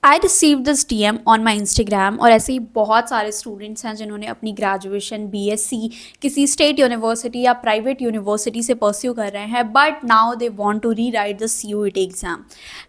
I receive this DM on my Instagram और ऐसे ही बहुत सारे स्टूडेंट्स हैं जिन्होंने अपनी ग्रेजुएशन BSc किसी स्टेट यूनिवर्सिटी या प्राइवेट यूनिवर्सिटी से परस्यू कर रहे हैं, but now they want to rewrite the CUET exam.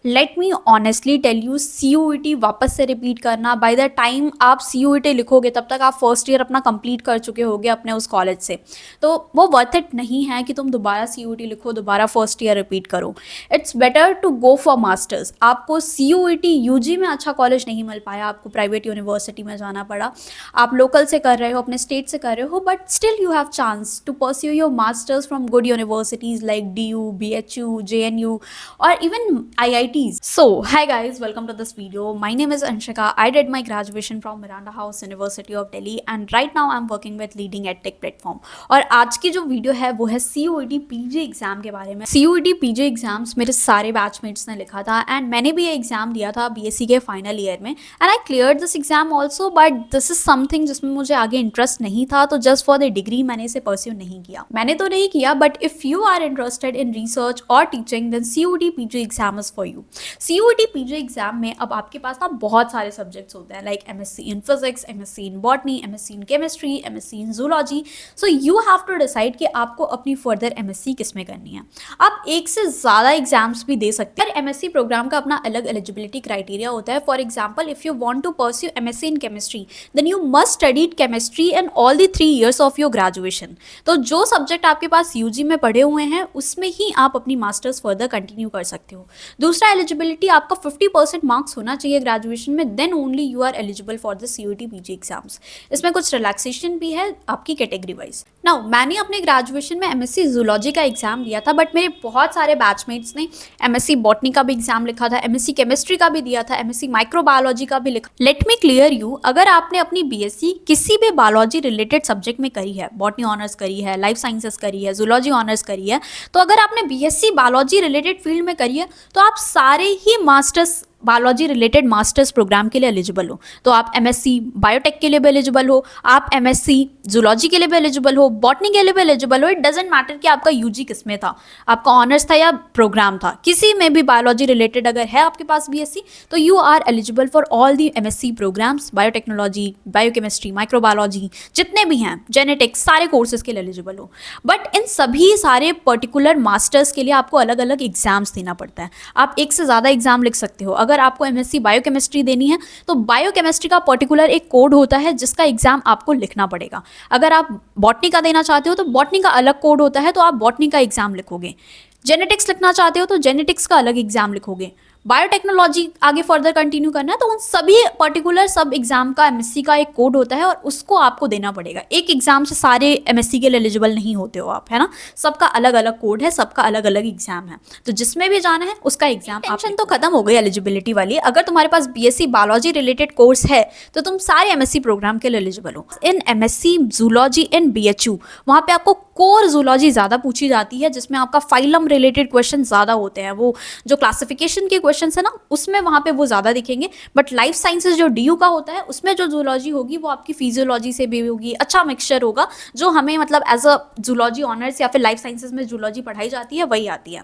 Let me honestly tell you, CUET वापस से रिपीट करना, बाय द टाइम आप CUET लिखोगे तब तक आप फर्स्ट ईयर अपना कंप्लीट कर चुके होगे अपने उस कॉलेज से, तो वो वर्थ इट नहीं है कि तुम दोबारा CUET लिखो, दोबारा फर्स्ट ईयर रिपीट करो। It's better to go for masters. आपको CUET UG में अच्छा कॉलेज नहीं मिल पाया, आपको प्राइवेट यूनिवर्सिटी में जाना पड़ा, आप लोकल से कर रहे हो, अपने स्टेट से कर रहे हो, but still you have chance to pursue your masters from good universities like DU, BHU, JNU or even IITs. So hi guys, welcome to this video. My name is Anshika. I did my graduation from Miranda House University of Delhi and right now I'm working with leading edtech platform. और आज की जो video है वो है CUET PG exam के बारे में। CUET PG एग्जाम्स मेरे सारे बैचमेट्स ने लिखा था एंड मैंने भी ये एग्जाम दिया था BSc के फाइनल ईयर में and I cleared this exam also, but this is something जिसमें मुझे आगे इंटरेस्ट नहीं था, तो जस्ट फॉर द डिग्री मैंने इसे परस्यू नहीं किया। मैंने तो नहीं किया, but if you are interested in research और teaching then CUET PG exam is for you. CUET PG exam में अब आपके पास ना बहुत सारे सब्जेक्ट्स होते हैं, like MSc in physics, MSc in botany, MSc in chemistry, MSc in zoology. So you have to decide कि आपको अपनी फर्दर MSc किस में करनी है। आप एक से ज़्यादा एग्जाम्स भी दे सकते हैं। MSc प्रोग्राम का अपना अलग एलिजिबिलिटी क्राइटेरिया होता है। For example, if you want to pursue MSc in chemistry then you must studied chemistry in all the 3 years of your graduation. तो जो सब्जेक्ट आपके पास UG में पढ़े हुए हैं उसमें ही आप अपनी मास्टर्स फर्दर कंटिन्यू कर सकते हो। दूसरा, एलिजिबिलिटी आपका 50% मार्क्स होना चाहिए ग्रेजुएशन में, then only you are eligible for the CUET PG exams. इसमें कुछ रिलैक्सेशन भी है आपकी कैटेगरी वाइज। नाउ मैंने अपने ग्रेजुएशन में MSc जूलॉजी का एग्जाम दिया था, बट मेरे बहुत सारे बैचमेट्स ने MSc बॉटनी का भी एग्जाम लिखा था, MSc केमिस्ट्री का भी दिया था, MSc माइक्रोबायोलॉजी का भी लिखा। लेट मी क्लियर यू, अगर आपने अपनी BSc किसी भी बायोलॉजी रिलेटेड सब्जेक्ट में करी है, बॉटनी ऑनर्स करी है, लाइफ साइंसेस करी है, जूलॉजी ऑनर्स करी है, तो अगर आपने BSc बायोलॉजी रिलेटेड फील्ड में करी है तो आप सारे ही masters biology related masters program के लिए एलिजिबल हो। तो आप MSc बायोटेक के लिए भी एलिजिबल हो, आप MSc जूलॉजी के लिए भी एलिजिबल हो, बॉटनी के लिए भी एलिजिबल हो। इट डजेंट मैटर कि आपका UG किस में था, आपका ऑनर्स था या प्रोग्राम था, किसी में भी बायोलॉजी रिलेटेड अगर है आपके पास BSc तो you are eligible for all the MSc programs, biotechnology, biochemistry, microbiology, जितने भी हैं, जेनेटिक्स, सारे कोर्सेज के लिए एलिजिबल हो। बट इन सभी सारे पर्टिकुलर मास्टर्स के लिए आपको अलग अलग एग्जाम्स देना पड़ता है। आप एक से ज़्यादा एग्जाम लिख सकते हो। अगर आपको MSc बायोकेमिस्ट्री देनी है तो बायोकेमिस्ट्री का पर्टिकुलर एक कोड होता है जिसका एग्जाम आपको लिखना पड़ेगा। अगर आप बॉटनी का देना चाहते हो तो बॉटनी का अलग कोड होता है, तो आप बॉटनी का एग्जाम लिखोगे। जेनेटिक्स लिखना चाहते हो तो जेनेटिक्स का अलग एग्जाम लिखोगे। बायोटेक्नोलॉजी आगे फर्दर कंटिन्यू करना है तो उन सभी पर्टिकुलर सब एग्जाम का MSc का एक कोड होता है और उसको आपको देना पड़ेगा। एक एग्जाम से सारे MSc के लिए एलिजिबल नहीं होते हो आप, है ना। सबका अलग अलग कोड है, सबका अलग अलग एग्जाम है, तो जिसमें भी जाना है उसका एग्जाम। टेंशन तो खत्म हो गई एलिजिबिलिटी वाली। अगर तुम्हारे पास BSc बायोलॉजी रिलेटेड कोर्स है तो तुम सारे MSc प्रोग्राम के लिए एलिजिबल हो। इन MSc जूलॉजी इन BHU वहाँ पे आपको कोर जूलॉजी ज़्यादा पूछी जाती है, जिसमें आपका फाइलम रिलेटेड क्वेश्चन ज़्यादा होते हैं। वो जो क्लासिफिकेशन के क्वेश्चन है ना, उसमें वहाँ पे वो ज़्यादा दिखेंगे। बट लाइफ साइंसेज जो DU का होता है उसमें जो जूलॉजी होगी वो आपकी फिजियोलॉजी से भी होगी। अच्छा मिक्सचर होगा, जो हमें मतलब एज अ जूलॉजी ऑनर्स या फिर लाइफ साइंसेज में जूलॉजी पढ़ाई जाती है वही आती है।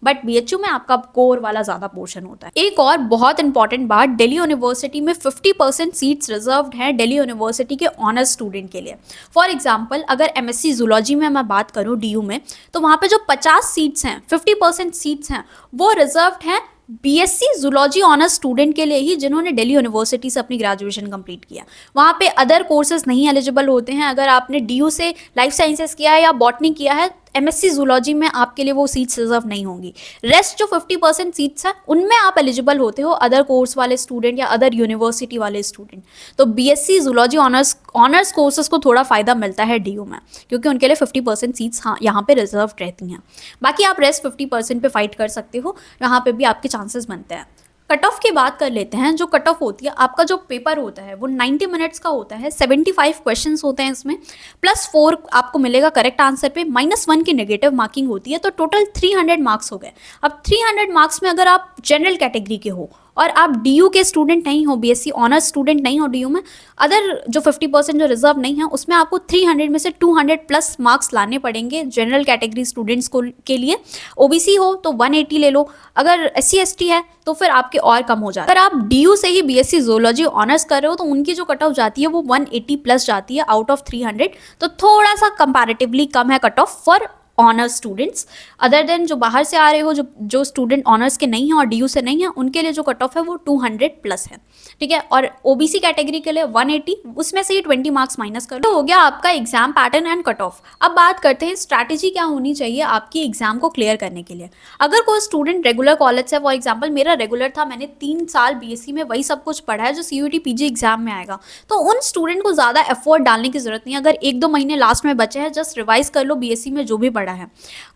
बट BHU में आपका कोर वाला ज़्यादा पोर्शन होता है। एक और बहुत इंपॉर्टेंट बात, दिल्ली यूनिवर्सिटी में 50% सीट्स रिजर्व्ड हैं दिल्ली यूनिवर्सिटी के ऑनर्स स्टूडेंट के लिए। फॉर एग्जांपल, अगर MSc जूलॉजी में मैं बात करूँ DU में, तो वहाँ पे जो 50 सीट्स हैं, 50% सीट्स हैं, वो रिजर्व्ड हैं BSc जूलॉजी ऑनर्स स्टूडेंट के लिए ही, जिन्होंने दिल्ली यूनिवर्सिटी से अपनी ग्रेजुएशन कंप्लीट किया। वहाँ पे अदर कोर्सेज नहीं एलिजिबल होते हैं। अगर आपने DU से लाइफ साइंसेस किया है या बॉटनी किया है, MSc जूलॉजी में आपके लिए वो सीट्स रिजर्व नहीं होंगी। रेस्ट जो 50% सीट्स हैं उनमें आप एलिजिबल होते हो, अदर कोर्स वाले स्टूडेंट या अदर यूनिवर्सिटी वाले स्टूडेंट। तो BSc जूलॉजी ऑनर्स कोर्सेज को थोड़ा फ़ायदा मिलता है DU में, क्योंकि उनके लिए 50% सीट्स हाँ यहाँ पे रिजर्व रहती हैं। बाकी आप रेस्ट 50% पे फाइट कर सकते हो, यहाँ पे भी आपके चांसेस बनते हैं। कट ऑफ की बात कर लेते हैं। जो कट ऑफ होती है, आपका जो पेपर होता है वो 90 मिनट्स का होता है, 75 क्वेश्चंस होते हैं इसमें, +4 आपको मिलेगा करेक्ट आंसर पे, -1 की नेगेटिव मार्किंग होती है, तो टोटल 300 मार्क्स हो गए। अब 300 मार्क्स में अगर आप जनरल कैटेगरी के हो और आप DU के स्टूडेंट नहीं हो, BSc ऑनर्स स्टूडेंट नहीं हो DU में, अदर जो 50% जो रिजर्व नहीं है उसमें आपको 300 में से 200 प्लस मार्क्स लाने पड़ेंगे जनरल कैटेगरी स्टूडेंट्स को के लिए। OBC हो तो 180 ले लो, अगर SC ST है तो फिर आपके और कम हो जाता है। अगर आप DU से ही BSc जोलॉजी ऑनर्स कर रहे हो तो उनकी जो कट ऑफ जाती है वो 180 प्लस जाती है आउट ऑफ 300, तो थोड़ा सा कंपैरेटिवली कम है cut off for honours students. Other than जो बाहर से आ रहे हो, जो स्टूडेंट ऑनर्स के नहीं हैं और DU से नहीं है, उनके लिए जो कट ऑफ है वो 200 प्लस है, ठीक है। और OBC कैटेगरी के लिए 180, उसमें से ही 20 मार्क्स माइनस कर दो, हो गया आपका exam pattern and cut off. अब बात करते हैं स्ट्रैटेजी क्या होनी चाहिए आपकी एग्जाम को क्लियर करने के लिए। अगर कोई स्टूडेंट रेगुलर कॉलेज से, फॉर एग्जाम्पल मेरा रेगुलर था, मैंने 3 साल BSc में वही सब कुछ पढ़ा है जो CUET PG एग्जाम में आएगा, तो उन स्टूडेंट को ज़्यादा एफर्ट डालने की जरूरत नहीं है। अगर 1-2 महीने लास्ट में बचे हैं, जस्ट रिवाइज कर लो BSc में जो भी पढ़ा है।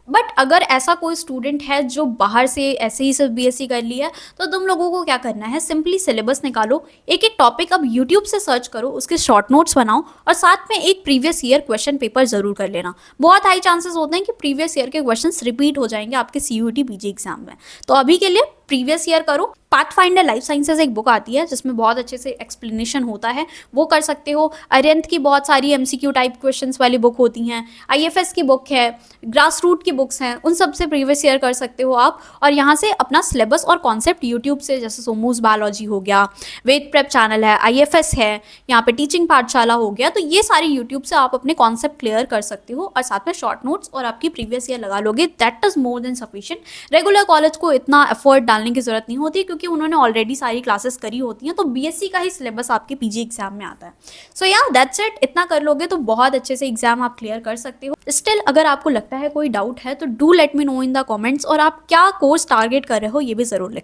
बट अगर ऐसा कोई स्टूडेंट है जो बाहर से ऐसे ही सिर्फ BSc कर लिया है, तो तुम लोगों को क्या करना है, सिंपली सिलेबस निकालो, एक एक टॉपिक अब यूट्यूब से सर्च करो, उसके शॉर्ट नोट्स बनाओ और साथ में एक प्रीवियस ईयर क्वेश्चन पेपर जरूर कर लेना। बहुत हाई चांसेस होते हैं कि प्रीवियस ईयर के क्वेश्चंस रिपीट हो जाएंगे आपके CUET PG एग्जाम में, तो अभी के लिए प्रीवियस ईयर करो। पाथफाइंडर लाइफ साइंसेज एक बुक आती है जिसमें बहुत अच्छे से एक्सप्लेनेशन होता है, वो कर सकते हो। अरिहंत की बहुत सारी MCQ टाइप क्वेश्चंस वाली बुक होती हैं, IFS की बुक है, ग्रास रूट की बुक्स हैं, उन सब से प्रीवियस ईयर कर सकते हो आप। और यहाँ से अपना सिलेबस और कॉन्सेप्ट यूट्यूब से, जैसे सोमूज बायोलॉजी हो गया, वेद प्रेप चैनल है, IFS है, यहाँ पे टीचिंग पाठशाला हो गया, तो ये सारी यूट्यूब से आप अपने कॉन्सेप्ट क्लियर कर सकते हो और साथ में शॉर्ट नोट्स और आपकी प्रीवियस ईयर लगा लोगे, that is more than sufficient. Regular college को इतना एफर्ट डालने की जरूरत नहीं होती क्योंकि उन्होंने ऑलरेडी सारी क्लासेस करी होती हैं, तो BSc का ही सिलेबस आपके PG एग्जाम में आता है। सो या दैट्स इट, इतना कर लोगे तो बहुत अच्छे से एग्जाम आप क्लियर कर सकते हो। स्टिल अगर आपको लगता है कोई डाउट है तो do let me know in the comments, और आप क्या कोर्स टारगेट कर रहे हो ये भी जरूर लिखना।